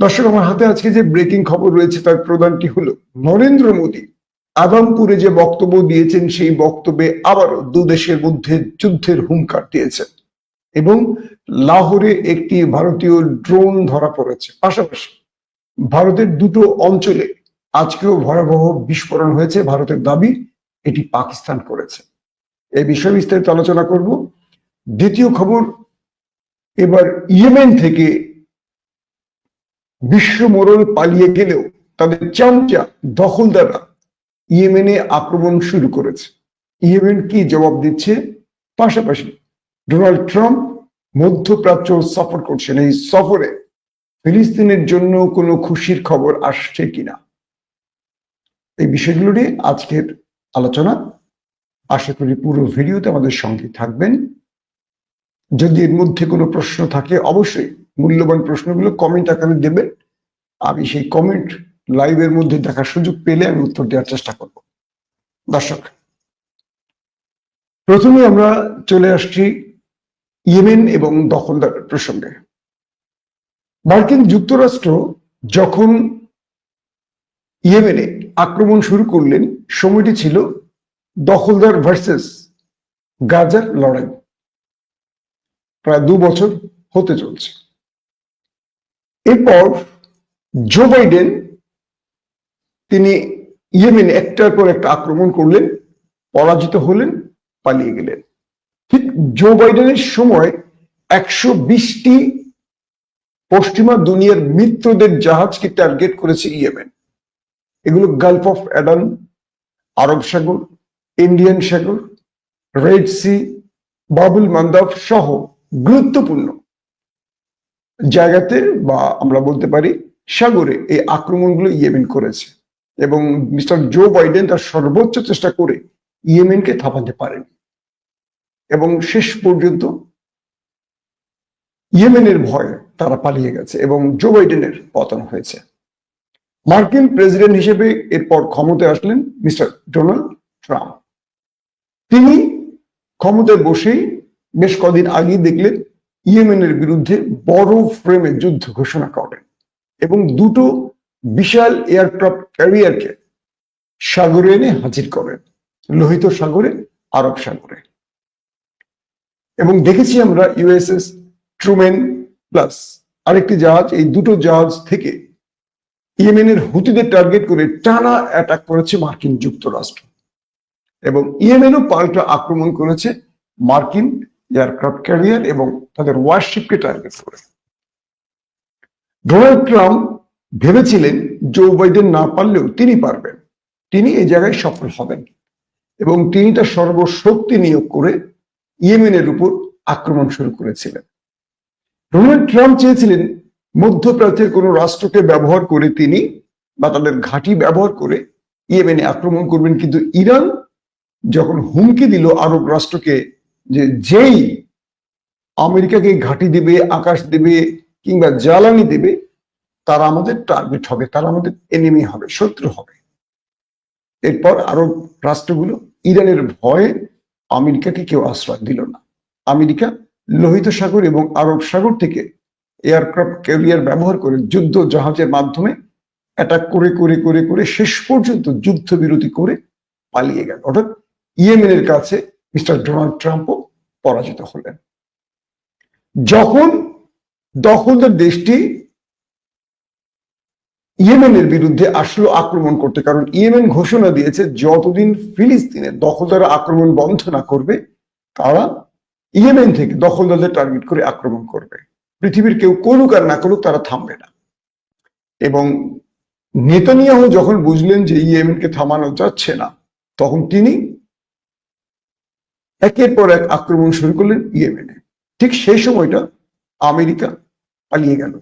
দর্শক, আমার হাতে আজকে যে ব্রেকিং খবর রয়েছে তার প্রধানটি হলো নরেন্দ্র মোদী আদমপুরে যে বক্তব্য দিয়েছেন সেই বক্তব্যে আবারও দু দেশের মধ্যে যুদ্ধের হুঙ্কার দিয়েছেন এবং লাহোরে একটি ভারতীয় ড্রোন ধরা পড়েছে। পাশাপাশি ভারতের দুটো অঞ্চলে আজকেও ভয়াবহ বিস্ফোরণ হয়েছে। ভারতের দাবি এটি পাকিস্তান করেছে। এই বিষয়ে বিস্তারিত আলোচনা করব। দ্বিতীয় খবর, এবার ইয়েমেন থেকে বিশ্ব মোড়ল পালিয়ে গেলেও তাদের চামচা দখলদাররা ইয়েমেনে আক্রমণ শুরু করেছে। ইয়েমেন কি জবাব দিচ্ছে? পাশাপাশি ডোনাল্ড ট্রাম্প মধ্যপ্রাচ্য সফর করছেন। এই সফরে ফিলিস্তিনের জন্য কোনো খুশির খবর আসছে কিনা, এই বিষয়গুলো নিয়ে আজকের আলোচনা। আশা করি পুরো ভিডিওতে আমাদের সঙ্গে থাকবেন। যদি এর মধ্যে কোনো প্রশ্ন থাকে অবশ্যই মূল্যবান প্রশ্নগুলো কমেন্ট আকারে দেবেন। আমি সেই কমেন্ট লাইভের মধ্যে দেখার সুযোগ পেলে আমি উত্তর দেওয়ার চেষ্টা করব। দর্শক, প্রথমে আমরা চলে আসছি ইয়েমেন এবং দখলদার প্রসঙ্গে। মার্কিন যুক্তরাষ্ট্র যখন ইয়েমেনে আক্রমণ শুরু করলেন, সময়টি ছিল দখলদার ভার্সেস গাজার লড়াই। প্রায় 2 বছর হতে চলছে। এরপর জো বাইডেন তিনি ইয়েমেনে একটার পর একটা আক্রমণ করলেন, পরাজিত হলেন, পালিয়ে গেলেন। ঠিক জো বাইডেনের সময় 120টি পশ্চিমা দুনিয়ার মিত্রদের জাহাজকে টার্গেট করেছে ইয়েমেন। এগুলো গালফ অফ অ্যাডান, আরব সাগর, ইন্ডিয়ান সাগর, রেড সি, বাবুল মান্দাব সহ গুরুত্বপূর্ণ জায়গাতে বা আমরা বলতে পারি সাগরে এই আক্রমণগুলো ইয়েমেন করেছে এবং মিস্টার জো বাইডেন তার সর্বোচ্চ চেষ্টা করে ইয়েমেনকে থামাতে পারেন এবং শেষ পর্যন্ত ইয়েমেনের ভয়ে তারা পালিয়ে গেছে এবং জো বাইডেনের পতন হয়েছে। মার্কিন প্রেসিডেন্ট হিসেবে এরপর ক্ষমতায় আসলেন মিস্টার ডোনাল্ড ট্রাম্প। তিনি ক্ষমতায় বসেই বেশ কদিন আগেই দেখলেন ইয়েমেনের বিরুদ্ধে বড় ফ্রেমে যুদ্ধ ঘোষণা করেন এবং দুটো বিশাল এয়ারক্রাফট ক্যারিয়ারকে সাগরে এনে হাজির করেন, লোহিত সাগরে, আরব সাগরে। এবং দেখেছি আমরা ইউএসএস ট্রুম্যান প্লাস আরেকটি জাহাজ, এই দুটো জাহাজ থেকে ইয়েমেনের হুতিদের টার্গেট করে টানা অ্যাটাক করেছে মার্কিন যুক্তরাষ্ট্র এবং ইয়েমেনও পাল্টা আক্রমণ করেছে মার্কিন এয়ারক্রাফট ক্যারিয়ার এবং তাদের ওয়ারশিপকে টার্গেট করে। ডোনাল্ড ট্রাম্প ভেবেছিলেন জো বাইডেন না পারলেও তিনি পারবেন, তিনি এই জায়গায় সফল হবেন এবং তিনি তার সর্বশক্তি নিয়োগ করে ইয়েমেনের উপর আক্রমণ শুরু করেছিলেন। ডোনাল্ড ট্রাম্প চেয়েছিলেন মধ্যপ্রাচ্যের কোনো রাষ্ট্রকে ব্যবহার করে তিনি বা তাদের ঘাঁটি ব্যবহার করে ইয়েমেনে আক্রমণ করবেন, কিন্তু ইরান যখন হুমকি দিল আরব রাষ্ট্রকে যে যেই আমেরিকাকে ঘাঁটি দেবে, আকাশ দেবে কিংবা জ্বালানি দেবে, তারা আমাদের টার্গেট হবে, তারা আমাদের এনিমি হবে, শত্রু হবে। এরপর আরব রাষ্ট্রগুলো ইরানের ভয়ে আমেরিকাকে কেউ আশ্রয় দিল না। আমেরিকা লোহিত সাগর এবং আরব সাগর থেকে এয়ারক্রাফট ক্যারিয়ার ব্যবহার করে যুদ্ধ জাহাজের মাধ্যমে অ্যাটাক করে করে করে করে শেষ পর্যন্ত যুদ্ধবিরতি করে পালিয়ে গেল। অর্থাৎ ইয়েমেনের কাছে মিস্টার ডোনাল্ড ট্রাম্পও পরাজিত হলেন। যখন দখলদার দেশটি ইয়েমেনের বিরুদ্ধে আসলো আক্রমণ করতে, কারণ ইয়েমেন ঘোষণা দিয়েছে যতদিন ফিলিস্তিনের দখলদার আক্রমণ বন্ধ না করবে তারা ইয়েমেন থেকে দখলদারদের টার্গেট করে আক্রমণ করবে। পৃথিবীর কেউ করুক আর না করুক, তারা থামবে না। এবং নেতানিয়াহু যখন বুঝলেন যে ইয়েমেনকে থামানো যাচ্ছে না, তখন তিনি একের পর এক আক্রমণ শুরু করলেন ইয়েমেনে। ঠিক সেই সময়টা আমেরিকা পালিয়ে গেল।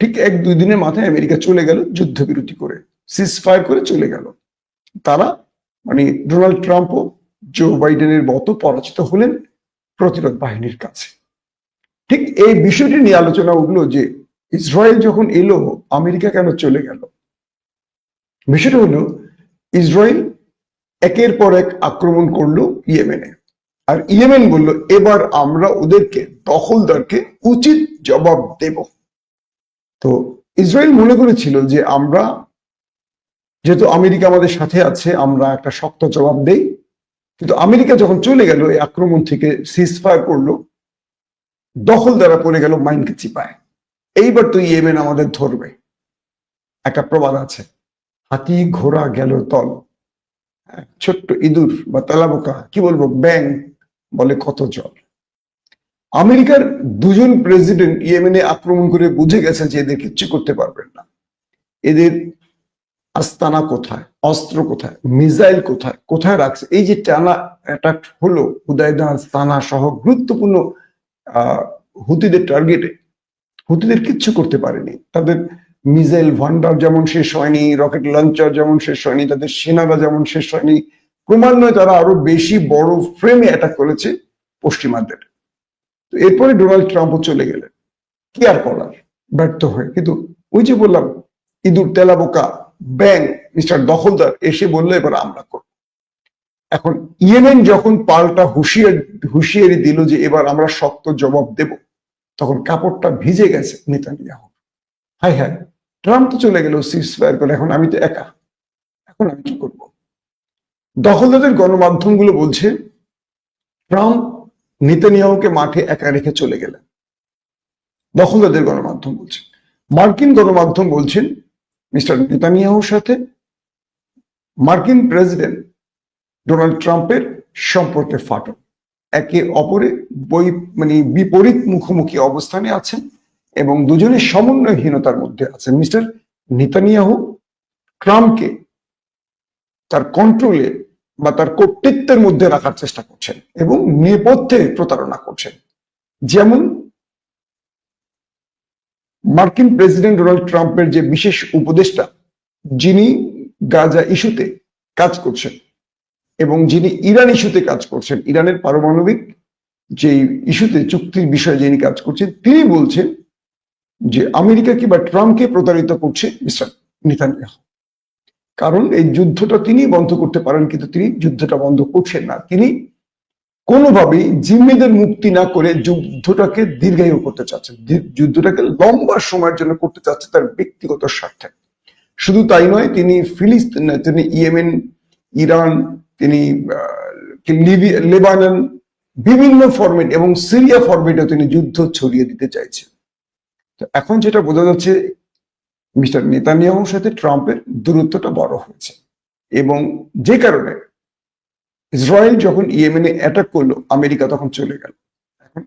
ঠিক 1-2 দিনের মাথায় আমেরিকা চলে গেল যুদ্ধবিরতি করে, সিজ ফায়ার করে চলে গেল। তারা মানে ডোনাল্ড ট্রাম্পও জো বাইডেনের মতো পরাজিত হলেন প্রতিরোধ বাহিনীর কাছে। ঠিক এই বিষয়টি নিয়ে আলোচনা উঠলো যে ইসরায়েল যখন এলো, আমেরিকা কেন চলে গেল। বিষয়টা হলো ইসরায়েল একের পর এক আক্রমণ করলো ইয়েমেনে, আর ইয়েমেন বলল এবার আমরা ওদেরকে দখলদারকে উচিত জবাব দেব। তো ইসরায়েল মনে করেছিল যে আমরা যেহেতু আমেরিকা আমাদের সাথে আছে আমরা একটা শক্ত জবাব দেই, কিন্তু আমেরিকা যখন চলে গেল এই আক্রমণ থেকে, সিজ ফায়ার করলো, দখল দ্বারা পড়ে গেল মাইনকে চিপায়। এইবার তো ইয়েমেন আমাদের ধরবে। একটা প্রবাদ আছে, হাতি ঘোড়া গেল তল, ছোট্ট ইঁদুর বা তেলাপোকা কি বলবো, ব্যাং বলে কত জল। আমেরিকার দুজন প্রেসিডেন্ট ইয়েমেনে আক্রমণ করে বুঝে গেছেন যে এদের কিচ্ছু করতে পারবেন না। এদের আস্তানা কোথায়, অস্ত্র কোথায়, মিসাইল কোথায়, কোথায় রাখছে। এই যে টানা অ্যাটাক হলো হুদাইদা, আস্তানা সহ গুরুত্বপূর্ণ হুতিদের টার্গেটে, হুতিদের কিচ্ছু করতে পারেনি। তাদের মিসাইল ভান্ডার যেমন শেষ হয়নি, রকেট লঞ্চার যেমন শেষ হয়নি, তাদের সেনারা যেমন শেষ হয়নি, ক্রমান্বয়ে তারা আরো বেশি বড় ফ্রেমে অ্যাটাক করেছে পশ্চিমাদের। তো এরপরে ডোনাল্ড ট্রাম্পও চলে গেলেন, কি আর করার, ব্যর্থ হয়ে। কিন্তু ওই যে বললাম, ইঁদুর তেলাপোকা ব্যাং মিস্টার দখলদার এসে বললো এবার আমরা করব। এখন ইয়েমেন যখন পাল্টা হুঁশিয়ারি দিল যে এবার আমরা শক্ত জবাব দেব, তখন কাপড়টা ভিজে গেছে নেতানিয়াহু। হাই হাই, ট্রাম্প তো চলে গেল সিজ ফায়ার করে, এখন আমি তো একা, এখন আমি কি করব? দখলদারদের গণমাধ্যমগুলো বলছে ট্রাম্প নেতানিয়াহুকে মাঠে একা রেখে চলে গেলেন। দখলদারদের গণমাধ্যম বলছে। মার্কিন গণমাধ্যম বলছেন মিস্টার নেতানিয়াহুর সাথে মার্কিন প্রেসিডেন্ট ডোনাল্ড ট্রাম্পের সম্পর্কে ফাটল, একে অপরে বিপরীত মুখোমুখি অবস্থানে আছেন এবং দুজনের সমন্বয়হীনতার মধ্যে আছেন। মিস্টার নেতানিয়াহু ট্রাম্পকে তার কন্ট্রোলে বা তার কর্তৃত্বের মধ্যে রাখার চেষ্টা করছেন এবং নেপথ্যে প্রতারণা করছেন। যেমন মার্কিন প্রেসিডেন্ট ডোনাল্ড ট্রাম্পের যে বিশেষ উপদেষ্টা, যিনি গাজা ইস্যুতে কাজ করছেন এবং যিনি ইরান ইস্যুতে কাজ করছেন, ইরানের পারমাণবিক যে ইস্যুতে চুক্তির বিষয়ে যিনি কাজ করছেন, তিনি বলছেন যে আমেরিকা কিংবা ট্রাম্পকে প্রতারিত করছে মিস্টার নেতানিয়াহু। কারণ এই যুদ্ধটা তিনি বন্ধ করতে পারেন, কিন্তু তিনি যুদ্ধটা বন্ধ করছেন না। তিনি কোনোভাবেই জিম্মিদের মুক্তি না করে যুদ্ধটাকে দীর্ঘায়ু করতে চাচ্ছেন, যুদ্ধটাকে লম্বা সময়ের জন্য করতে চাচ্ছে তার ব্যক্তিগত স্বার্থে। শুধু তাই নয়, তিনি ফিলিস্তিন, তিনি ইয়েমেন, ইরান, তিনি লেবানন, বিভিন্ন ফরম্যাট এবং সিরিয়া ফরম্যাটে তিনি যুদ্ধ ছড়িয়ে দিতে চাইছেন। তো এখন যেটা বোঝা যাচ্ছে, মিস্টার নেতানিয়াহুর সাথে ট্রাম্পের দূরত্বটা বড় হয়েছে এবং যে কারণে ইসরায়েল যখন ইয়েমেনে অ্যাটাক করলো, আমেরিকা তখন চলে গেল। এখন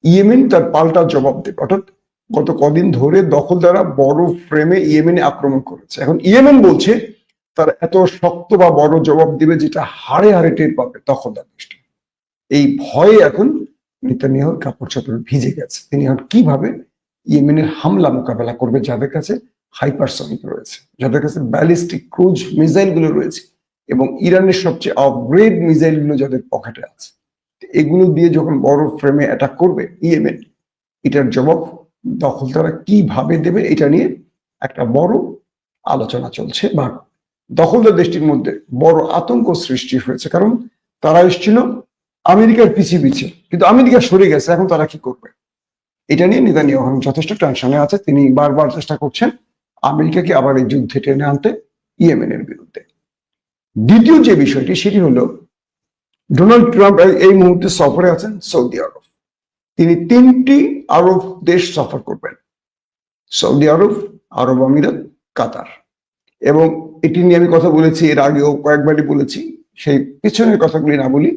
ইয়েমেন তার পাল্টা জবাব দেবে, অর্থাৎ গত কদিন ধরে দখলদাররা বড় ফ্রেমে ইয়েমেনে আক্রমণ করেছে। এখন ইয়েমেন বলছে তারা এত শক্ত বা বড় জবাব দিবে যেটা হাড়ে হাড়ে টের পাবে দখলদার দেশটা। এই ভয়ে এখন নেতানিয়াহুর কাপড় চাপড় ভিজে গেছে। তিনি এখন কিভাবে ইয়েমেনের হামলা মোকাবেলা করবে, যাদের কাছে হাইপারসনিক রয়েছে, যাদের কাছে ব্যালিস্টিক ক্রুজ মিসাইল গুলো রয়েছে এবং ইরানের সবচেয়ে আপগ্রেড মিসাইল গুলো যাদের পকেটে আছে, এগুলো দিয়ে যখন বড় ফ্রেমে অ্যাটাক করবে ইয়েমেন, এটার জবাব দখলদাররা কিভাবে দেবে, এটা নিয়ে একটা বড় আলোচনা চলছে বা দখলদার দেশটির মধ্যে বড় আতঙ্ক সৃষ্টি হয়েছে। কারণ তারা এসেছিল আমেরিকার পিছিয়ে পিছিয়ে, কিন্তু আমেরিকা সরে গেছে, এখন তারা কি করবে এটা নিয়ে নেতানিয়াহু যথেষ্ট টেনশনে আছে। তিনি বারবার চেষ্টা করছেন আমেরিকাকে আবার এই যুদ্ধে টেনে আনতে ইয়েমেনের বিরুদ্ধে। দ্বিতীয় যে বিষয়টি, সেটি হলো ডোনাল্ড ট্রাম্প এই মুহূর্তে সফরে আছেন সৌদি আরব। তিনি 3টি আরব দেশ সফর করবেন, সৌদি আরব, আরব আমিরাত, কাতার। এবং এটি নিয়ে আমি কথা বলেছি এর আগেও কয়েকবারই বলেছি, সেই পিছনের কথাগুলি না বলি।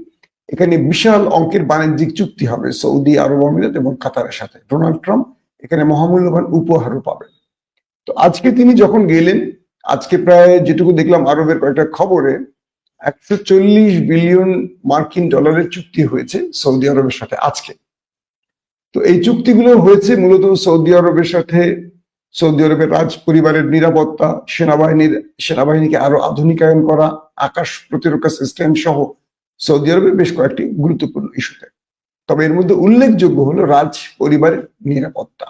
এখানে বিশাল অঙ্কের বাণিজ্যিক চুক্তি হবে সৌদি আরব আমিরাত এবং কাতারের সাথে। ডোনাল্ড ট্রাম্প এখানে মহামূল্যবান উপহারও পাবেন। তো আজকে তিনি যখন গেলেন, আজকে প্রায় যেটুকু দেখলাম আরবের কয়েকটা খবরে, 140 বিলিয়ন মার্কিন ডলারের চুক্তি হয়েছে সৌদি আরবের সাথে আজকে। তো এই চুক্তিগুলো হয়েছে মূলত সৌদি আরবের সাথে, সৌদি আরবের রাজ পরিবারের নিরাপত্তা, সেনাবাহিনীকে আরো আধুনিকায়ন করা, আকাশ প্রতিরক্ষা সিস্টেম সহ সৌদি আরবের বেশ কয়েকটি গুরুত্বপূর্ণ ইস্যুতে। তবে এর মধ্যে উল্লেখযোগ্য হলো রাজ পরিবারের নিরাপত্তা।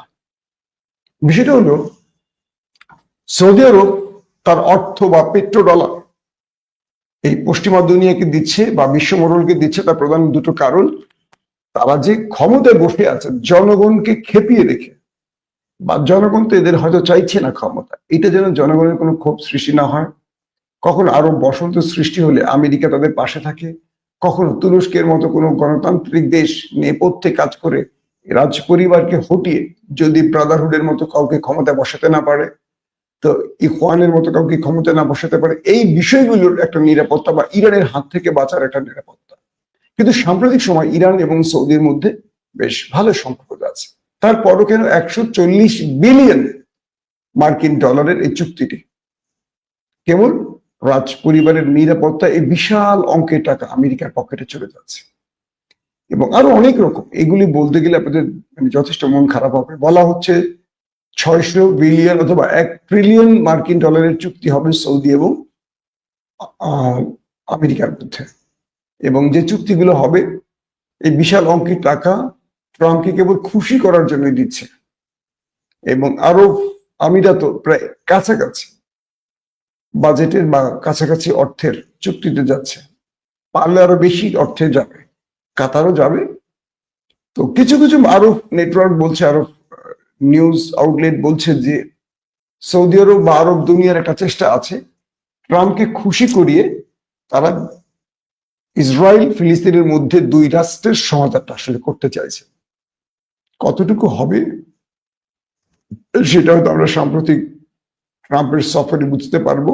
বিষয়টা হলো সৌদি আরব তার অর্থ বা পেট্রোডলার এই পশ্চিমা দুনিয়াকে দিচ্ছে বা বিশ্বমণ্ডলকে দিচ্ছে, তার প্রধান দুটো কারণ। তারা যে ক্ষমতায় বসে আছে জনগণকে খেপিয়ে রেখে বা জনগণ তো এদের হয়তো চাইছে না ক্ষমতা, এটা যেন জনগণের কোনো ক্ষোভ সৃষ্টি না হয়। কখনো আরো বসন্ত সৃষ্টি হলে আমেরিকা তাদের পাশে থাকে, কখনো তুরস্কের মতো কোনো গণতান্ত্রিক দেশ নেপথ্যে কাজ করে রাজ পরিবারকে হটিয়ে যদি ব্রাদারহুডের মতো কাউকে ক্ষমতা বসাতে না পারে, তো ইখওয়ানের মতো কাউকে ক্ষমতা না বসাতে পারে, এই বিষয়গুলোর একটা নিরাপত্তা বা ইরানের হাত থেকে বাঁচার একটা নিরাপত্তা। কিন্তু সাম্প্রতিক সময় ইরান এবং সৌদির মধ্যে বেশ ভালো সম্পর্ক আছে। তারপরও কেন 140 বিলিয়ন মার্কিন ডলারের এই চুক্তিটি কেবল রাজ পরিবারের নিরাপত্তা, এই বিশাল অঙ্কের টাকা আমেরিকার পকেটে চলে যাচ্ছে। এবং আরো অনেক রকম, এগুলি বলতে গেলে আপনাদের যথেষ্ট মন খারাপ হবে। বলা হচ্ছে 600 বিলিয়ন অথবা 1 ট্রিলিয়ন মার্কিন ডলারের চুক্তি হবে সৌদি এবং আমেরিকার মধ্যে। এবং যে চুক্তিগুলো হবে, এই বিশাল অঙ্কের টাকা ট্রাম্পকে কেবল খুশি করার জন্যই দিচ্ছে। এবং আরব আমিরাত প্রায় কাছাকাছি বাজেটের বা কাছাকাছি অর্থের চুক্তিতে যাচ্ছে, পারলে আরো বেশি অর্থে যাবে, কাতারও যাবে। তো কিছু কিছু আরব নেটওয়ার্ক বলছে, আরব নিউজ আউটলেট বলছে যে সৌদি আরব বা আরব দুনিয়ার একটা চেষ্টা আছে ট্রাম্পকে খুশি করিয়ে তারা ইসরায়েল ফিলিস্তিনের মধ্যে 2 রাষ্ট্রের সমাধানটা আসলে করতে চাইছে। কতটুকু হবে সেটা হয়তো আমরা সাম্প্রতিক ট্রাম্পের সফরে বুঝতে পারবো।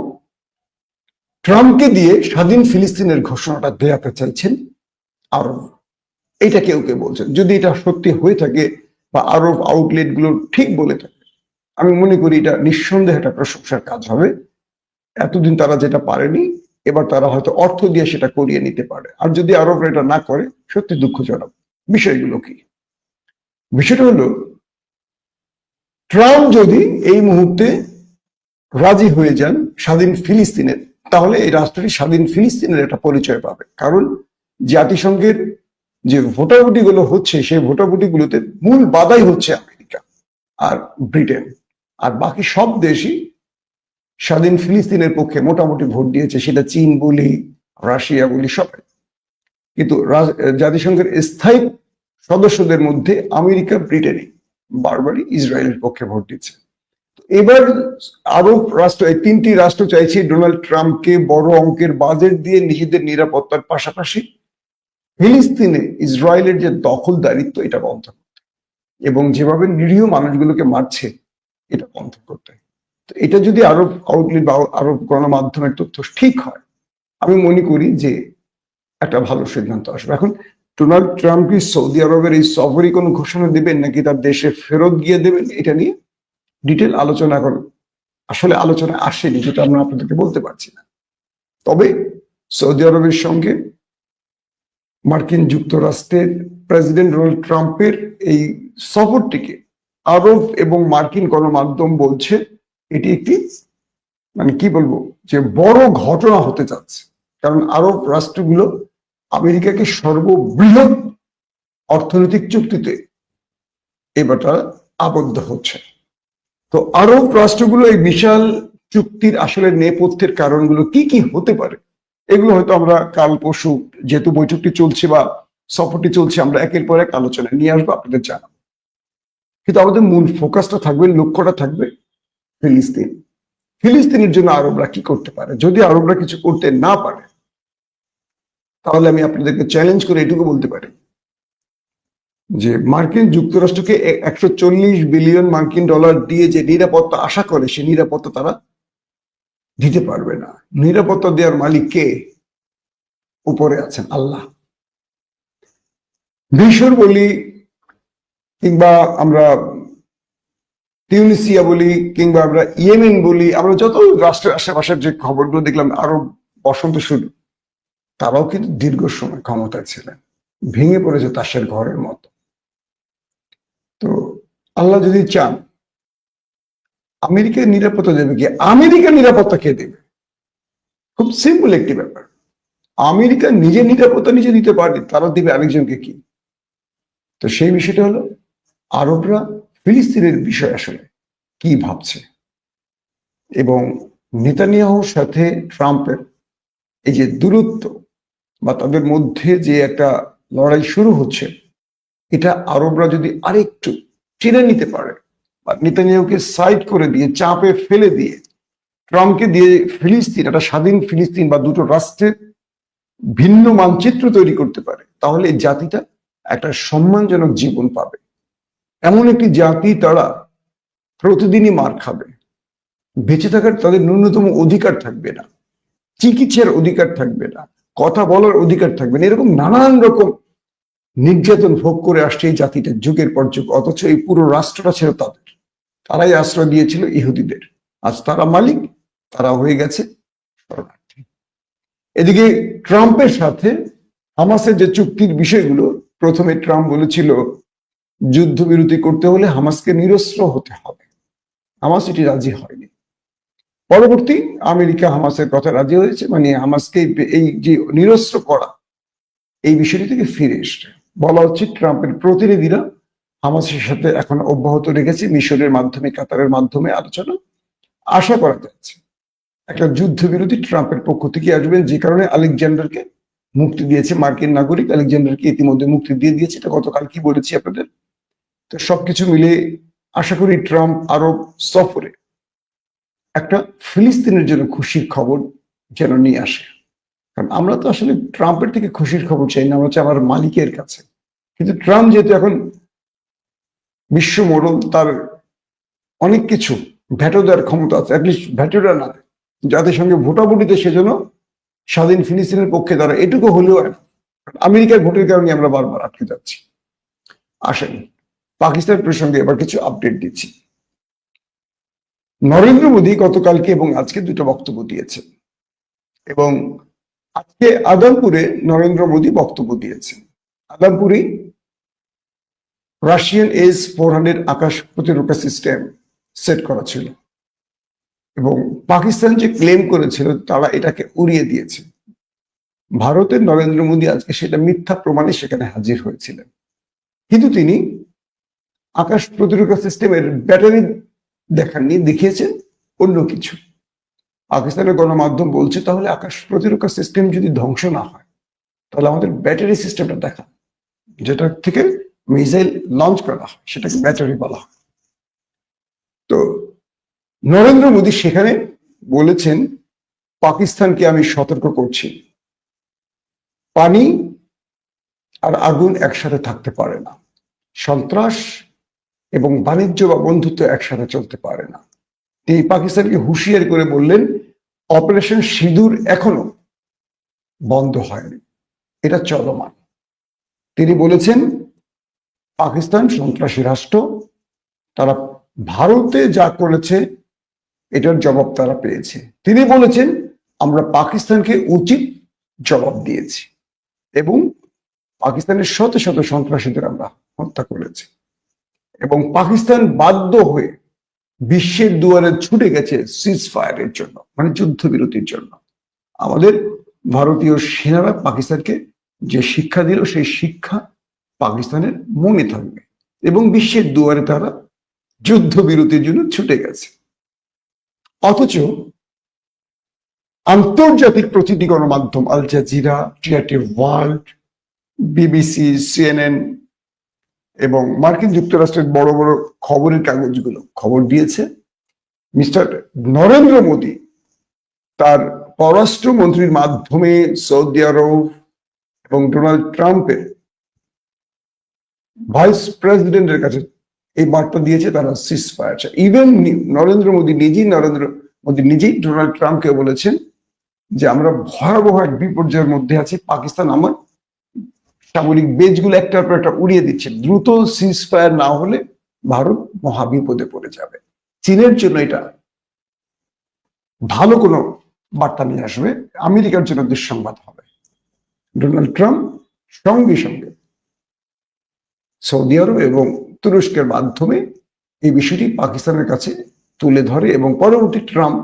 ট্রাম্পকে দিয়ে স্বাধীন ফিলিস্তিনের ঘোষণাটা দেয়াতে চাইছেন আরব, এটা কেউ কেউ বলছেন। যদি এটা সত্যি হয়ে থাকে বা আরব আউটলেট গুলো ঠিক বলে থাকে, আমি মনে করি এটা নিঃসন্দেহে একটা প্রশংসার কাজ হবে। এতদিন তারা যেটা পারেনি, এবার তারা হয়তো অর্থ দিয়ে সেটা করিয়ে নিতে পারে। আর যদি আরবরা এটা না করে, সত্যি দুঃখজনক। বিষয়গুলো কি? বিষয়টা হলো, ট্রাম্প যদি এই মুহূর্তে রাজি হয়ে যান স্বাধীন ফিলিস্তিনের, তাহলে এই রাষ্ট্রটি স্বাধীন ফিলিস্তিনের একটা পরিচয় পাবে। কারণ জাতিসংঘের যে ভোটাভুটি গুলো হচ্ছে, সেই ভোটাভুটি গুলোতে মূল বাধাই হচ্ছে আমেরিকা আর ব্রিটেন, আর বাকি সব দেশই স্বাধীন ফিলিস্তিনের পক্ষে মোটামুটি ভোট দিয়েছে, সেটা চীন বলি, রাশিয়া বলি, সবাই। কিন্তু জাতিসংঘের স্থায়ী সদস্যদের মধ্যে আমেরিকা, ব্রিটেনই বারবারই ইসরায়েলের পক্ষে ভোট দিচ্ছে। এবার আরব রাষ্ট্র, এই 3টি রাষ্ট্র চাইছে ডোনাল্ড ট্রাম্পকে বড় অঙ্কের বাজেট দিয়ে নিজেদের নিরাপত্তার পাশাপাশি ফিলিস্তিনে ইসরায়েলের যে দখলদারিত্ব, এটা বন্ধ করতে, এবং যেভাবে নিরীহ মানুষগুলোকে মারছে এটা বন্ধ করতে। তো এটা যদি আরব আউটলেট বা আরব গণমাধ্যমের তথ্য ঠিক হয়, আমি মনে করি যে একটা ভালো সিদ্ধান্ত আসবে। এখন ডোনাল্ড ট্রাম্প কি সৌদি আরবের এই সফরে কোনো ঘোষণা দেবেন নাকি তার দেশে ফেরত গিয়ে দেবেন, এটা নিয়ে ডিটেল আলোচনা এখন আসলে আলোচনা আসেনি, যেটা আমরা আপনাদেরকে বলতে পারছি না। তবে সৌদি আরবের সঙ্গে মার্কিন যুক্তরাষ্ট্রের প্রেসিডেন্ট ডোনাল্ড ট্রাম্পের এই সফরটিকে আরব এবং মার্কিন গণমাধ্যম বলছে এটি একটি, মানে কি বলবো, যে বড় ঘটনা হতে যাচ্ছে। কারণ আরব রাষ্ট্রগুলো আমেরিকাকে সর্ববৃহৎ অর্থনৈতিক চুক্তিতে এবার তারা আবদ্ধ হচ্ছে। তো আরব রাষ্ট্রগুলো এই বিশাল চুক্তির আসলে নেপথ্যের কারণগুলো কি কি হতে পারে, এগুলো হয়তো আমরা কাল পরশু, যেহেতু বৈঠকটি চলছে বা সফরটি চলছে, আমরা একের পর এক আলোচনায় নিয়ে আসবো, আপনাদের জানাবো। কিন্তু আমাদের মূল ফোকাসটা থাকবে, লক্ষ্যটা থাকবে ফিলিস্তিন। ফিলিস্তিনের জন্য আরবরা কি করতে পারে। যদি আরবরা কিছু করতে না পারে, তাহলে আমি আপনাদেরকে চ্যালেঞ্জ করে এটুকু বলতে পারি যে মার্কিন যুক্তরাষ্ট্রকে 140 বিলিয়ন মার্কিন ডলার দিয়ে যে নিরাপত্তা আশা করে, সে নিরাপত্তা তারা দিতে পারবে না। নিরাপত্তা দেওয়ার মালিক কে? উপরে আছেন আল্লাহ। মিশর বলি, কিংবা আমরা তিউনিসিয়া বলি, কিংবা আমরা ইয়েমেন বলি, আমরা যত রাষ্ট্রের আশেপাশের যে খবরগুলো দেখলাম, আরো বসন্ত শুরু, তারাও কিন্তু দীর্ঘ সময় ক্ষমতায় ছিলেন, ভেঙে পড়েছে তাসের ঘরের মতো। তো আল্লাহ যদি চান, আমেরিকার নিরাপত্তা দেবে কি? আমেরিকার নিরাপত্তা কে দেবে? খুব সিম্পল একটি ব্যাপার। আমেরিকা নিজের নিরাপত্তা নিজে দিতে পারে, তারা দিবে আরেকজনকে কি? তো সেই বিষয়টা হলো, আরবরা ফিলিস্তিনের বিষয় আসলে কি ভাবছে, এবং নেতানিয়াহুর সাথে ট্রাম্পের এই যে দূরত্ব বা তাদের মধ্যে যে একটা লড়াই শুরু হচ্ছে, এটা আরবরা যদি আরেকটু টেনে নিতে পারে, নেতানিয়াহুকে সাইড করে দিয়ে চাপে ফেলে দিয়ে ট্রাম্পকে দিয়ে ফিলিস্তিন, একটা স্বাধীন ফিলিস্তিন বা দুটো রাষ্ট্রের ভিন্ন মানচিত্র তৈরি করতে পারে, তাহলে এই জাতিটা একটা সম্মানজনক জীবন পাবে। এমন একটি জাতি তারা প্রতিদিনই মার খাবে, বেঁচে থাকার তাদের ন্যূনতম অধিকার থাকবে না, চিকিৎসার অধিকার থাকবে না, কথা বলার অধিকার থাকবে না, এরকম নানান রকম নির্যাতন ভোগ করে আসছে এই জাতিটা যুগের পর যুগ। অথচ এই পুরো রাষ্ট্রটা ছিল তাদের, তারাই আশ্রয় দিয়েছিল ইহুদিদের। আজ তারা মালিক, তারা হয়ে গেছে শরণার্থী। এদিকে ট্রাম্পের সাথে হামাসের যে চুক্তির বিষয়গুলো, প্রথমে ট্রাম্প বলেছিল যুদ্ধবিরতি করতে হলে হামাসকে নিরস্ত্র হতে হবে, হামাস এটি রাজি হয়নি। পরবর্তী আমেরিকা হামাসের কথা রাজি হয়েছে, মানে হামাসকে এই যে নিরস্ত্র করা এই বিষয়টি থেকে ফিরে এসছে। বলা হচ্ছে ট্রাম্পের প্রতিনিধিরা হামাসের সাথে এখন অব্যাহত রেখেছে মিশরের মাধ্যমে, কাতারের মাধ্যমে আলোচনা। আশা করা যাচ্ছে একটা যুদ্ধবিরতি ট্রাম্পের পক্ষ থেকে আসবেন, যে কারণে আলেকজান্ডারকে মুক্তি দিয়েছে মার্কিন নাগরিক। আলেকজান্ডারকে ইতিমধ্যে মুক্তি দিয়ে দিয়েছে, এটা গতকাল কি বলেছি আপনাদের। তো সবকিছু মিলে আশা করি ট্রাম্প আরব সফরে একটা ফিলিস্তিনের জন্য খুশির খবর যেন নিয়ে আসে। কারণ আমরা তো আসলে ট্রাম্পের থেকে খুশির খবর চাই না, আমরা চাই আমার মালিকের কাছে। কিন্তু ট্রাম্প যেহেতু এখন বিশ্ব মোড়ল, তার অনেক কিছু ভেটো দেওয়ার ক্ষমতা আছে, অ্যাটলিস্ট ভেটোটা না দেয় জাতিসংঘে ভোটাভুটিতে, সেজন্য স্বাধীন ফিলিস্তিনের পক্ষে তারা এটুকু হলেও আমেরিকার ভোটের কারণে আমরা বারবার আটকে যাচ্ছি। আসেন পাকিস্তান প্রসঙ্গে এবার কিছু আপডেট দিচ্ছি। নরেন্দ্র মোদী গতকালকে এবং আজকে দুটো বক্তব্য দিয়েছেন, এবং আজকে আদালপুরে নরেন্দ্র মোদী বক্তব্য দিয়েছেন। আদালপুরে রাশিয়ান S-400 আকাশ প্রতিরক্ষা সিস্টেম সেট করা ছিল, এবং পাকিস্তান যে ক্লেম করেছিল তারা এটাকে উড়িয়ে দিয়েছে। ভারতের নরেন্দ্র মোদী আজকে সেটা মিথ্যা প্রমাণে সেখানে হাজির হয়েছিলেন, কিন্তু তিনি আকাশ প্রতিরক্ষা সিস্টেমের ব্যাটারি দেখাননি, দেখিয়েছেন অন্য কিছু। পাকিস্তানের গণমাধ্যম বলছে তাহলে আকাশ প্রতিরক্ষা সিস্টেম যদি ধ্বংস না হয়, তাহলে আমাদের ব্যাটারি সিস্টেমটা দেখা, যেটা থেকে মিসাইল লঞ্চ করা হয় সেটাকে ব্যাটারি বলা হয়। তো নরেন্দ্র মোদী সেখানে বলেছেন পাকিস্তানকে আমি সতর্ক করছি, পানি আর আগুন একসাথে থাকতে পারে না, সন্ত্রাস এবং বাণিজ্য বা বন্ধুত্ব একসাথে চলতে পারে না। তিনি পাকিস্তানকে হুঁশিয়ার করে বললেন অপারেশন সিঁদুর এখনো বন্ধ হয়নি, এটা চলমান। তিনি বলেছেন পাকিস্তান সন্ত্রাসী রাষ্ট্র, তারা ভারতে যা করেছে এটার জবাব তারা পেয়েছে। তিনি বলেছেন আমরা পাকিস্তানকে উচিত জবাব দিয়েছি এবং পাকিস্তানের শত শত সন্ত্রাসীদের আমরা হত্যা করেছি, এবং পাকিস্তান বাধ্য হয়ে বিশ্বের দুয়ারে ছুটে গেছে সিজ ফায়ারের জন্য, মানে যুদ্ধবিরতির জন্য। আমাদের ভারতীয় সেনারা পাকিস্তানকে যে শিক্ষা দিল সেই শিক্ষা পাকিস্তানের মনে থাকবে, এবং বিশ্বের দুয়ারে তারা যুদ্ধবিরতির জন্য ছুটে গেছে। অথচ আন্তর্জাতিক প্রতিটি গণমাধ্যম, Al Jazeera, TRT World, BBC, CNN এবং মার্কিন যুক্তরাষ্ট্রের বড় বড় খবরের কাগজগুলো খবর দিয়েছে মিস্টার নরেন্দ্র মোদী তার পররাষ্ট্রমন্ত্রীর মাধ্যমে সৌদি আরব এবং ডোনাল্ড ট্রাম্পের ভাইস প্রেসিডেন্টের কাছে এই বার্তা দিয়েছে তারা সিজ ফায়ার চায়। ইভেন নরেন্দ্র মোদী নিজেই ডোনাল্ড ট্রাম্পকে বলেছেন যে আমরা ভয়াবহ এক বিপর্যয়ের মধ্যে আছি, পাকিস্তান আমার সামরিক বেজগুলো একটার পর একটা উড়িয়ে দিচ্ছে, দ্রুত সিজ ফায়ার না হলে ভারত মহা বিপদে পড়ে যাবে। চীনের জন্য এটা ভালো কোনো বার্তা নিয়ে আসবে, আমেরিকার জন্য দুঃসংবাদ হবে। ডোনাল্ড ট্রাম্প সঙ্গে সঙ্গে সৌদি আরব এবং তুরস্কের মাধ্যমে এই বিষয়টি পাকিস্তানের কাছে তুলে ধরে, এবং পরবর্তী ট্রাম্প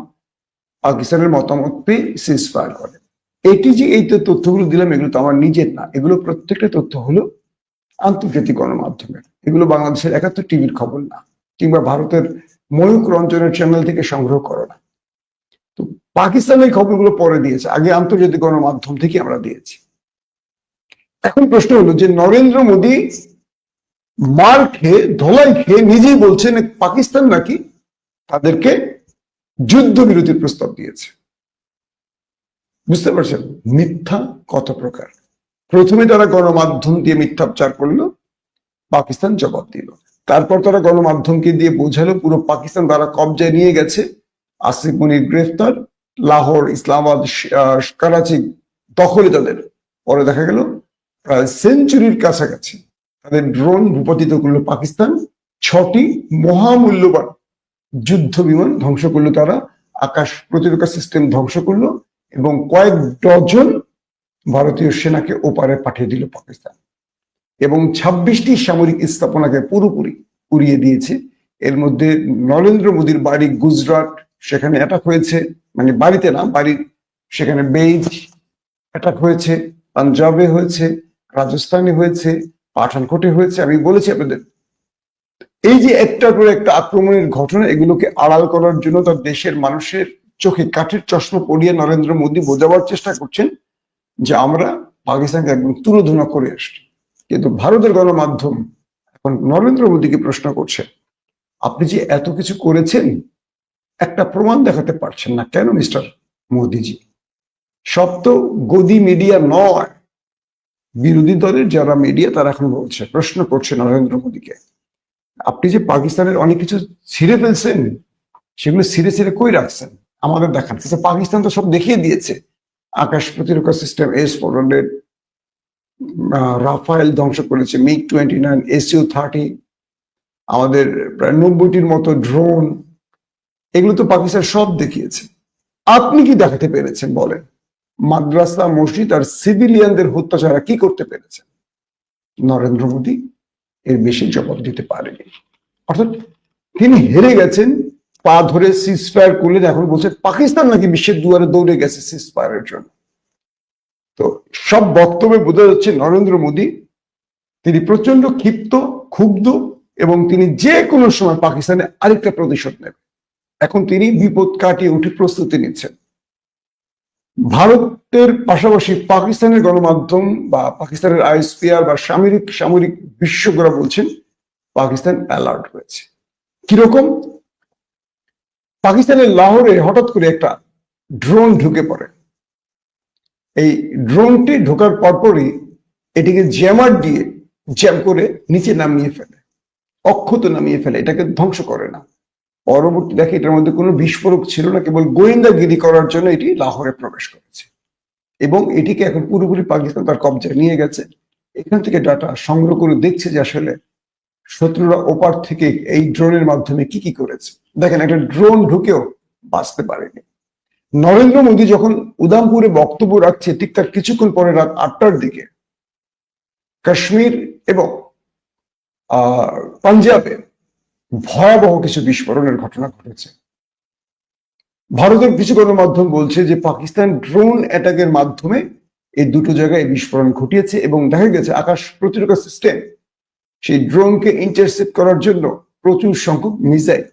পাকিস্তানের মতামত পেয়ে সিজ ফায়ার করে। এটি যে এই তথ্যগুলো দিলাম এগুলো তো আমার নিজের না, এগুলো প্রত্যেকটা তথ্য হলো আন্তর্জাতিক গণমাধ্যমের, এগুলো বাংলাদেশের 71 টিভির খবর না, কিংবা ভারতের ময়ূক রঞ্জনের চ্যানেল থেকে সংগ্রহ করো না। তো পাকিস্তানের খবরগুলো পরে দিয়েছে, আগে আন্তর্জাতিক গণমাধ্যম থেকে আমরা দিয়েছি। এখন প্রশ্ন হলো যে নরেন্দ্র মোদী মার খেয়ে ধলাই খেয়ে নিজেই বলছেন পাকিস্তান নাকি তাদেরকে যুদ্ধবিরতির প্রস্তাব দিয়েছে। বুঝতে পারছেন মিথ্যা কত প্রকার। প্রথমে তারা গণমাধ্যম দিয়ে মিথ্যাচার করলো, পাকিস্তান জবাব দিল। তারপর তারা গণমাধ্যমকে দিয়ে বোঝালো পুরো পাকিস্তান তারা কবজায় নিয়ে গেছে, আসিফ মনির গ্রেফতার, লাহোর, ইসলামাবাদ, করাচি দখলে তাদের। পরে দেখা গেল প্রায় সেঞ্চুরির কাছাকাছি তাদের ড্রোন ভূপাতিত করলো পাকিস্তান। 6টি মহামূল্যবান যুদ্ধ বিমান ধ্বংস করলো তারা, আকাশ প্রতিরক্ষা সিস্টেম ধ্বংস করলো এবং কয়েক ডজন ভারতীয় সেনাকে ওপারে পাঠিয়ে দিল পাকিস্তান এবং 26টি সামরিক স্থাপনাকে পুরোপুরি উড়িয়ে দিয়েছে। এর মধ্যে নরেন্দ্র মোদীর বাড়ি গুজরাট, সেখানে অ্যাটাক হয়েছে, মানে বাড়িতে না, বাড়ির সেখানে বেজ অ্যাটাক হয়েছে, পাঞ্জাবে হয়েছে, রাজস্থানে হয়েছে, পাঠানকোটে হয়েছে। আমি বলেছি আপনাদের এই যে একটার পর একটা আক্রমণের ঘটনা, এগুলোকে আড়াল করার জন্য তার দেশের মানুষের চোখে কাঠের চশমা পরিয়ে নরেন্দ্র মোদী বোঝাবার চেষ্টা করছেন যে আমরা পাকিস্তানকে একদম তুলোধনা করে আসছি। কিন্তু ভারতের গণমাধ্যম এখন নরেন্দ্র মোদীকে প্রশ্ন করছে, আপনি যে এত কিছু করেছেন একটা প্রমাণ দেখাতে পারছেন না কেন মিস্টার মোদীজি? সব তো গদি মিডিয়া নয়, বিরোধী দলের যারা মিডিয়া তারা এখন বলছে, প্রশ্ন করছে নরেন্দ্র মোদীকে, আপনি যে পাকিস্তানের অনেক কিছু ছিঁড়ে ফেলছেন, সেগুলো ছিঁড়ে ছিঁড়ে কই রাখছেন আমাদের দেখান। কিন্তু পাকিস্তান তো সব দেখিয়ে দিয়েছে, আকাশ প্রতিরক্ষা সিস্টেম S-400, রাফায়েল ধ্বংস করেছে, MiG-29, Su-30, আমাদের প্রায় 90টির মতো ড্রোন, এগুলো তো পাকিস্তান সব দেখিয়েছে। আপনি কি দেখাতে পেরেছেন বলেন? মাদ্রাসা, মসজিদ আর সিভিলিয়ানদের হত্যা ছাড়া কি করতে পেরেছেন? নরেন্দ্র মোদী এর বেশি জবাব দিতে পারেনি। অর্থাৎ তিনি হেরে গেছেন, পা ধরে সিজফায়ার করলেন, এখন বলছে পাকিস্তান নাকি বিশ্বের দুয়ারে দৌড়ে গেছে সিজফায়ারের জন্য। তো সব বক্তব্যে বোঝা যাচ্ছে নরেন্দ্র মোদী তিনি প্রচন্ড ক্ষিপ্ত, ক্ষুব্ধ এবং তিনি যে কোনো সময় পাকিস্তানে আরেকটা প্রতিশোধ নেবেন। এখন তিনি বিপদ কাটিয়ে উঠে প্রস্তুতি নিচ্ছেন। ভারতের পাশাপাশি পাকিস্তানের গণমাধ্যম বা পাকিস্তানের ISPR বা সামরিক বিশেষজ্ঞরা বলছেন পাকিস্তান অ্যালার্ট হয়েছে। কিরকম? পাকিস্তানের লাহোরে হঠাৎ করে একটা ড্রোন ঢুকে পড়ে। এই ড্রোনটি ঢোকার পরপরই এটিকে জ্যামার দিয়ে জ্যাম করে নিচে নামিয়ে ফেলে, অক্ষত নামিয়ে ফেলে, এটাকে ধ্বংস করে না। পরবর্তী দেখে এটার মধ্যে কোনো বিস্ফোরক ছিল না, কেবল গোয়েন্দাগিরি করার জন্য এটি লাহোরে প্রবেশ করেছে এবং এটিকে এখন পুরোপুরি পাকিস্তান তার কবজায় নিয়ে গেছে। এখান থেকে ডাটা সংগ্রহ করে দেখছে যে আসলে শত্রুরা ওপার থেকে এই ড্রোনের মাধ্যমে কি কি করেছে। দেখেন একটা ড্রোন ঢুকেও বাঁচতে পারেনি। নরেন্দ্র মোদী যখন উদামপুরে বক্তব্য রাখছে ঠিক তার কিছুক্ষণ পরে রাত 8টার দিকে কাশ্মীর এবং পাঞ্জাবে ভয়াবহ কিছু বিস্ফোরণের ঘটনা ঘটেছে। ভারতের কিছু গণমাধ্যম বলছে যে পাকিস্তান ড্রোন অ্যাটাকের মাধ্যমে এই দুটো জায়গায় বিস্ফোরণ ঘটিয়েছে এবং দেখা গেছে আকাশ প্রতিরক্ষা সিস্টেম সেই ড্রোনকে ইন্টারসেপ্ট করার জন্য প্রচুর সংখ্যক মিসাইল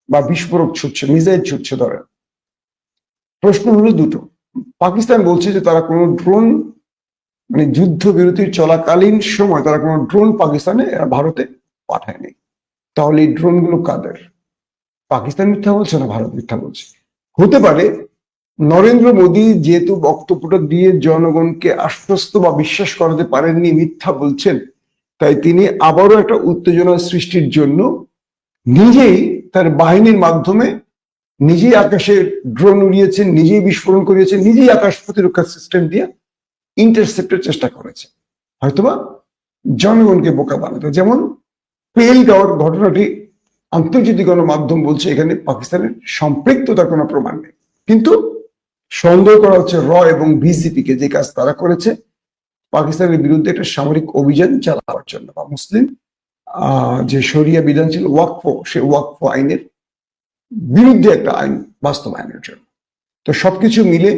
বা বিস্ফোরক ছুটছে, মিসাইল ছুটছে। ধরেন প্রশ্ন হলো দুটো, পাকিস্তান বলছে যে তারা কোনো ড্রোন, মানে যুদ্ধবিরতির চলাকালীন সময় তারা কোনো ড্রোন পাকিস্তানে ভারতে পাঠায়নি। তাহলে এই ড্রোনগুলো কাদের? পাকিস্তান মিথ্যা বলছে না ভারত মিথ্যা বলছে? হতে পারে নরেন্দ্র মোদী যেহেতু বক্তব্যটা দিয়ে জনগণকে আশ্বস্ত বা বিশ্বাস করাতে পারেননি, মিথ্যা বলছেন, তাই তিনি আবারও একটা উত্তেজনা সৃষ্টির জন্য নিজেই তার বাহিনীর মাধ্যমে নিজেই আকাশে ড্রোন উড়িয়েছেন, নিজেই বিস্ফোরণ করিয়েছেন, নিজেই আকাশ প্রতিরক্ষা সিস্টেম দিয়ে ইন্টারসেপ্টের চেষ্টা করেছে, হয়তোবা জনগণকে বোকা বানাতে। যেমন পেহেলগাঁওয়ের ঘটনাটি আন্তর্জাতিক গণমাধ্যম বলছে এখানে পাকিস্তানের সম্পৃক্ততার কোনো প্রমাণ নেই, কিন্তু সন্দেহ করা হচ্ছে র এবং BJP কে, যে কাজ তারা করেছে পাকিস্তানের বিরুদ্ধে একটা সামরিক অভিযান চালাবার জন্য বা মুসলিম যে শরিয়া বিধান ছিল ওয়াকফ, সে ওয়াকফ আইনের বিরুদ্ধে একটা আইন বাস্তবায়নের জন্য। তো সবকিছু মিলে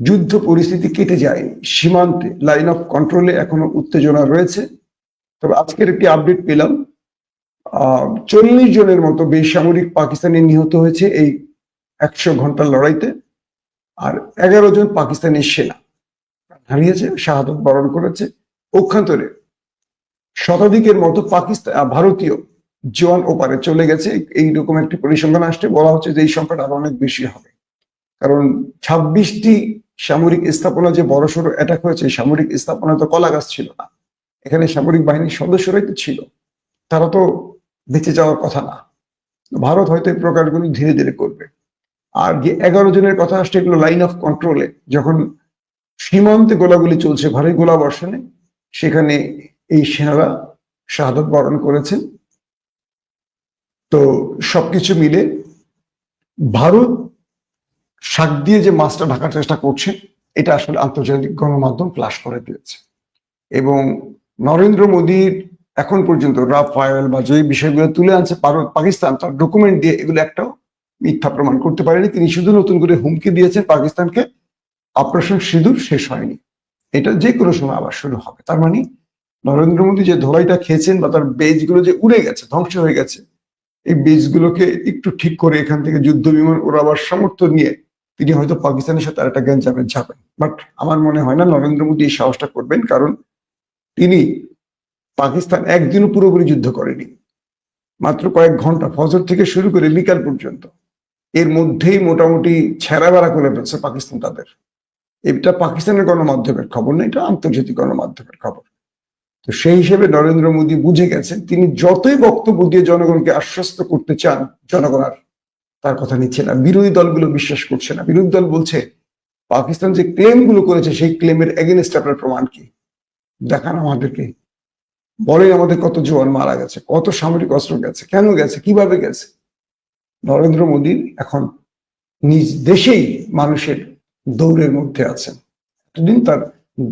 যুদ্ধ পরিস্থিতি কেটে যায়নি, সীমান্তে লাইন অফ কন্ট্রোলে এখনো উত্তেজনা রয়েছে। তবে আজকের একটি আপডেট পেলাম, 40 জনের মতো বেসামরিক পাকিস্তানি নিহত হয়েছে এই 100 ঘন্টার লড়াইতে, আর 11 জন পাকিস্তানি সেনা হারিয়েছে, শাহাদত বরণ করেছে। পক্ষান্তরে শতাধিকের মতো ভারতীয় জওয়ান ওপারে চলে গেছে। এইরকম একটি পরিসংখ্যান আসছে, বলা হচ্ছে যে এই সংখ্যাটা আরো অনেক বেশি হবে। কারণ 26টি সামরিক স্থাপনা যে বড়সড় অ্যাটাক হয়েছে, সামরিক স্থাপনা তো কলা গাছ ছিল না, এখানে সামরিক বাহিনীর সদস্যরাই তো ছিল, তারা তো বেঁচে যাওয়ার কথা না। ভারত হয়তো এই প্রকারগুলো ধীরে ধীরে করবে। আর যে 11 জনের কথা আসছে, এগুলো লাইন অফ কন্ট্রোলে, যখন সীমান্তে গোলাগুলি চলছে, ভারী গোলা বর্ষণে, সেখানে এই সেনারা শাহাদত বরণ করেছেন। তো সবকিছু মিলে ভারত শাক দিয়ে যে মাছটা ঢাকার চেষ্টা করছে, এটা আসলে আন্তর্জাতিক গণমাধ্যম ফ্লাশ করে দিয়েছে। এবং নরেন্দ্র মোদীর এখন পর্যন্ত রাফায়েল বা যে বিষয়গুলো তুলে আনছে পাকিস্তান, তার ডকুমেন্ট দিয়ে এগুলো একটাও মিথ্যা প্রমাণ করতে পারেনি। তিনি শুধু নতুন করে হুমকি দিয়েছেন পাকিস্তানকে, অপারেশন সিঁদুর শেষ হয়নি, এটা যে কোনো সময় আবার শুরু হবে। তার মানে নরেন্দ্র মোদী যে ধোলাইটা খেয়েছেন বা তার বেজগুলো যে উড়ে গেছে, ধ্বংস হয়ে গেছে, এই বেজগুলোকে একটু ঠিক করে এখান থেকে যুদ্ধ বিমান ওড়াবার সামর্থ্য নিয়ে তিনি হয়তো পাকিস্তানের সাথে একটা গ্যাঞ্জামে যাবেন। বাট আমার মনে হয় না নরেন্দ্র মোদী এই সাহসটা করবেন, কারণ তিনি পাকিস্তান একদিনও পুরোপুরি যুদ্ধ করেনি, মাত্র কয়েক ঘন্টা, ফজর থেকে শুরু করে বিকাল পর্যন্ত, এর মধ্যেই মোটামুটি ছেঁড়া বেড়া করে ফেলছে পাকিস্তান তাদের। এটা পাকিস্তানের গণমাধ্যমের খবর না, এটা আন্তর্জাতিক গণমাধ্যমের খবর। তো সেই হিসেবে নরেন্দ্র মোদী বুঝে গেছেন, তিনি যতই বক্তব্য দিয়ে জনগণকে আশ্বস্ত করতে চান, জনগণ আর তার কথা নিচ্ছে না। বিরোধী দলগুলো বিশ্বাস করছে না। বিরোধী দল বলছে পাকিস্তান যে ক্লেম গুলো করেছে, সেই ক্লেমের এগেনস্ট আপনার প্রমাণ কি দেখান আমাদেরকে, বলেন আমাদের কত জওয়ান মারা গেছে, কত সামরিক অস্ত্র গেছে, কেন গেছে, কিভাবে গেছে। নরেন্দ্র মোদী এখন নিজ দেশেই মানুষের দৌড়ের মধ্যে আছেন। এতদিন তার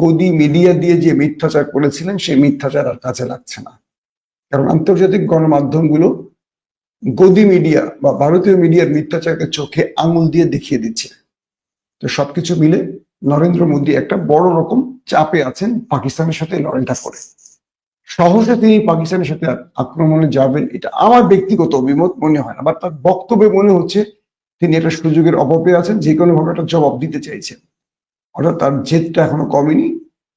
গদি মিডিয়া দিয়ে যে মিথ্যাচার করেছিলেন, সেই মিথ্যাচার আর কাজে লাগছে না, কারণ আন্তর্জাতিক গণমাধ্যমগুলো গদি মিডিয়া বা ভারতীয় মিডিয়ার মিথ্যাচারকে চোখে আঙুল দিয়ে দেখিয়ে দিচ্ছে। তো সবকিছু মিলে নরেন্দ্র মোদী একটা বড় রকম চাপে আছেন পাকিস্তানের সাথে লড়াইটা করে। সহজে তিনি পাকিস্তানের সাথে আক্রমণে যাবেন, এটা আমার ব্যক্তিগত অভিমত মনে হয় না, বাট তার বক্তব্যে মনে হচ্ছে তিনি একটা সুযোগের অভাবে আছেন, যে কোনো ভাবে একটা জবাব দিতে চাইছেন। অর্থাৎ তার জেদটা এখনো কমেনি,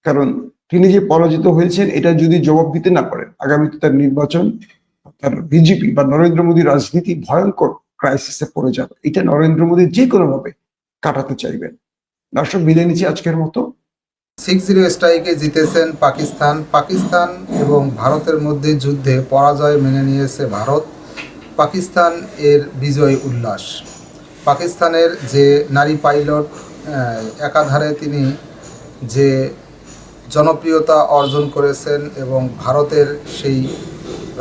কারণ তিনি যে পরাজিত হয়েছেন এটা যদি জবাব দিতে না পারেন, আগামীতে তার নির্বাচন, তার বিজেপি বা নরেন্দ্র মোদীর রাজনীতি ভয়ঙ্কর ক্রাইসিসে পড়ে যাবে। এটা নরেন্দ্র মোদী যে কোনো ভাবে কাটাতে চাইবেন। দর্শক, বিদায় নিচ্ছি আজকের মতো। 6-0 স্ট্রাইকে জিতেছেন পাকিস্তান এবং ভারতের মধ্যে যুদ্ধে পরাজয় মেনে নিয়েছে ভারত। পাকিস্তান এর বিজয় উল্লাস। পাকিস্তানের যে নারী পাইলট একাধারে তিনি যে জনপ্রিয়তা অর্জন করেছেন এবং ভারতের সেই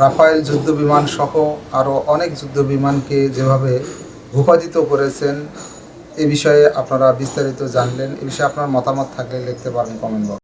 রাফায়েল যুদ্ধবিমান সহ আরও অনেক যুদ্ধবিমানকে যেভাবে ভূপাতিত করেছেন, এ বিষয়ে আপনারা বিস্তারিত জানলেন। এ বিষয়ে আপনার মতামত থাকলে লিখতে পারেন কমেন্ট বক্সে।